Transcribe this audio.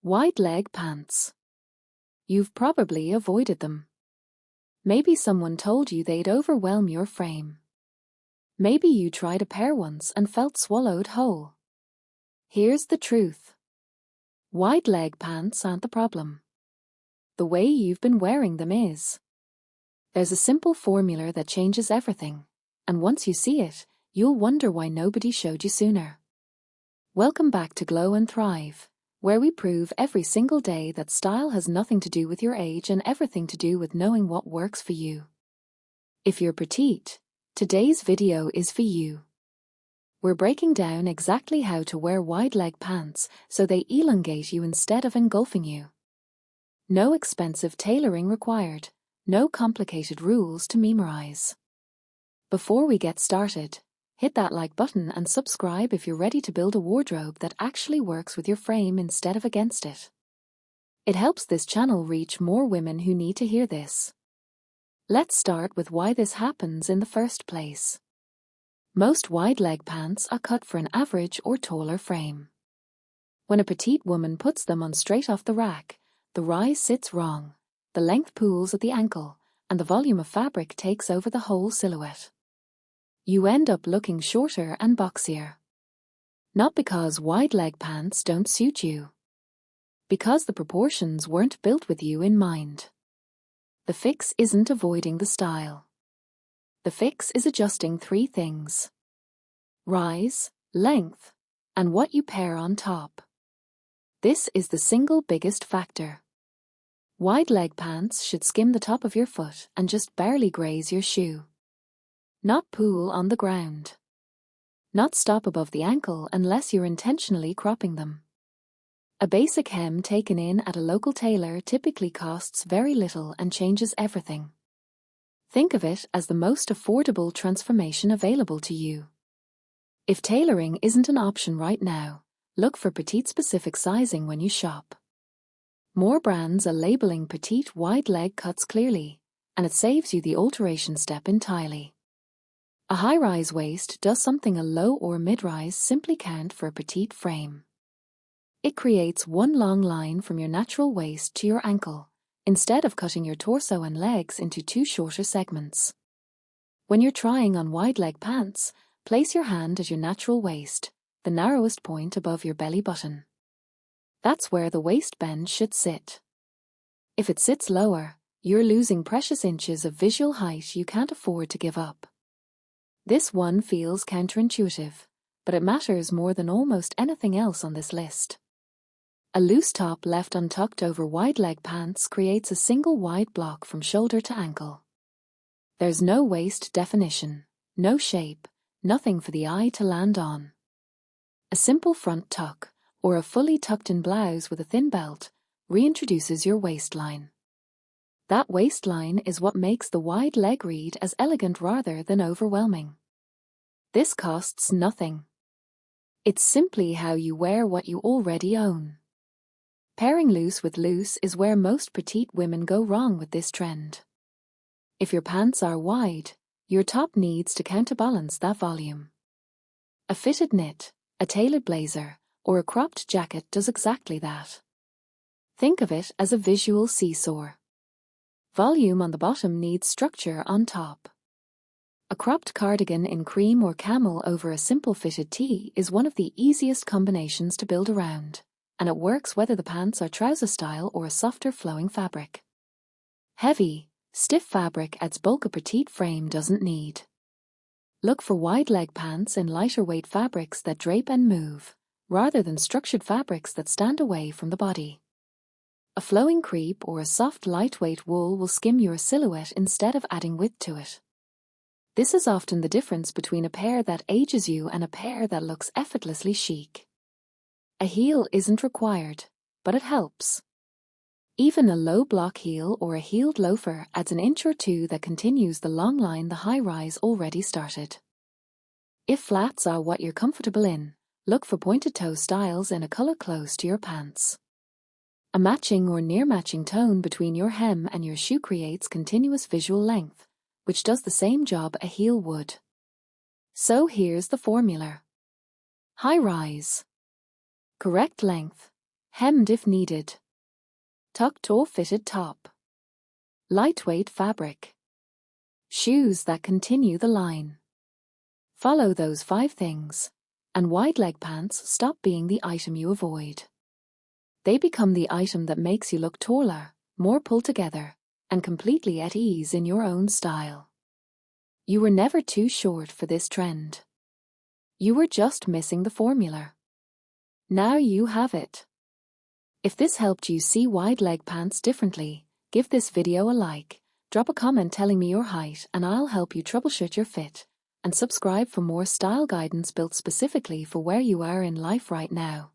Wide leg pants. You've probably avoided them. Maybe someone told you they'd overwhelm your frame. Maybe you tried a pair once and felt swallowed whole. Here's the truth. Wide leg pants aren't the problem. The way you've been wearing them is. There's a simple formula that changes everything, and once you see it, you'll wonder why nobody showed you sooner. Welcome back to Glow and Thrive, where we prove every single day that style has nothing to do with your age and everything to do with knowing what works for you. If you're petite, today's video is for you. We're breaking down exactly how to wear wide leg pants so they elongate you instead of engulfing you. No expensive tailoring required, no complicated rules to memorize. Before we get started, hit that like button and subscribe if you're ready to build a wardrobe that actually works with your frame instead of against it. It helps this channel reach more women who need to hear this. Let's start with why this happens in the first place. Most wide leg pants are cut for an average or taller frame. When a petite woman puts them on straight off the rack, the rise sits wrong, the length pools at the ankle, and the volume of fabric takes over the whole silhouette. You end up looking shorter and boxier. Not because wide leg pants don't suit you. Because the proportions weren't built with you in mind. The fix isn't avoiding the style. The fix is adjusting three things: rise, length, and what you pair on top. This is the single biggest factor. Wide leg pants should skim the top of your foot and just barely graze your shoe. Not pool on the ground. Not stop above the ankle unless you're intentionally cropping them. A basic hem taken in at a local tailor typically costs very little and changes everything. Think of it as the most affordable transformation available to you. If tailoring isn't an option right now, look for petite-specific sizing when you shop. More brands are labeling petite wide leg cuts clearly, and it saves you the alteration step entirely. A high-rise waist does something a low or mid-rise simply can't for a petite frame. It creates one long line from your natural waist to your ankle, instead of cutting your torso and legs into two shorter segments. When you're trying on wide leg pants, place your hand at your natural waist, the narrowest point above your belly button. That's where the waistband should sit. If it sits lower, you're losing precious inches of visual height you can't afford to give up. This one feels counterintuitive, but it matters more than almost anything else on this list. A loose top left untucked over wide leg pants creates a single wide block from shoulder to ankle. There's no waist definition, no shape, nothing for the eye to land on. A simple front tuck, or a fully tucked-in blouse with a thin belt, reintroduces your waistline. That waistline is what makes the wide leg read as elegant rather than overwhelming. This costs nothing. It's simply how you wear what you already own. Pairing loose with loose is where most petite women go wrong with this trend. If your pants are wide, your top needs to counterbalance that volume. A fitted knit, a tailored blazer, or a cropped jacket does exactly that. Think of it as a visual seesaw. Volume on the bottom needs structure on top. A cropped cardigan in cream or camel over a simple fitted tee is one of the easiest combinations to build around, and it works whether the pants are trouser style or a softer flowing fabric. Heavy, stiff fabric adds bulk a petite frame doesn't need. Look for wide leg pants in lighter weight fabrics that drape and move, rather than structured fabrics that stand away from the body. A flowing crepe or a soft lightweight wool will skim your silhouette instead of adding width to it. This is often the difference between a pair that ages you and a pair that looks effortlessly chic. A heel isn't required, but it helps. Even a low block heel or a heeled loafer adds an inch or two that continues the long line the high rise already started. If flats are what you're comfortable in, look for pointed toe styles in a color close to your pants. A matching or near-matching tone between your hem and your shoe creates continuous visual length, which does the same job a heel would. So here's the formula. High rise. Correct length, Hemmed if needed. Tucked or fitted top. Lightweight fabric. Shoes that continue the line. Follow those 5 things, and wide leg pants stop being the item you avoid. They become the item that makes you look taller, more pulled together, and completely at ease in your own style. You were never too short for this trend. You were just missing the formula. Now you have it. If this helped you see wide leg pants differently, give this video a like, drop a comment telling me your height and I'll help you troubleshoot your fit, and subscribe for more style guidance built specifically for where you are in life right now.